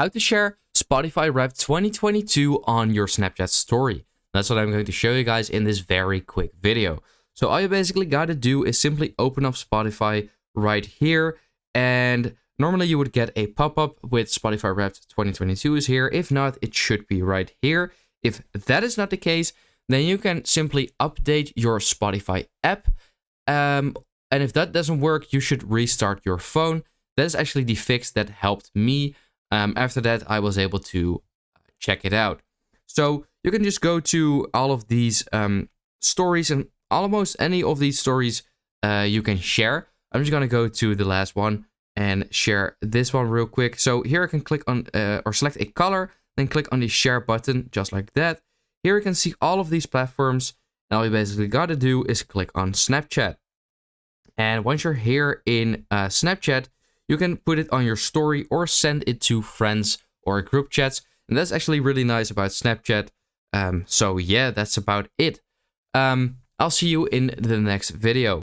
how to share Spotify Wrapped 2022 on your Snapchat story. That's what I'm going to show you guys in this very quick video. So all you basically got to do is simply open up Spotify right here, and normally you would get a pop-up with Spotify Wrapped 2022 is here. If not, it should be right here. If that is not the case, then you can simply update your Spotify app. And if that doesn't work, you should restart your phone. That is actually the fix that helped me. After that, I was able to check it out. So you can just go to all of these stories, and almost any of these stories you can share. I'm just going to go to the last one and share this one real quick. So here I can click on or select a color, then click on the share button just like that. Here you can see all of these platforms. And all you basically got to do is click on Snapchat. And once you're here in Snapchat, you can put it on your story or send it to friends or group chats. And that's actually really nice about Snapchat. So yeah, that's about it. I'll see you in the next video.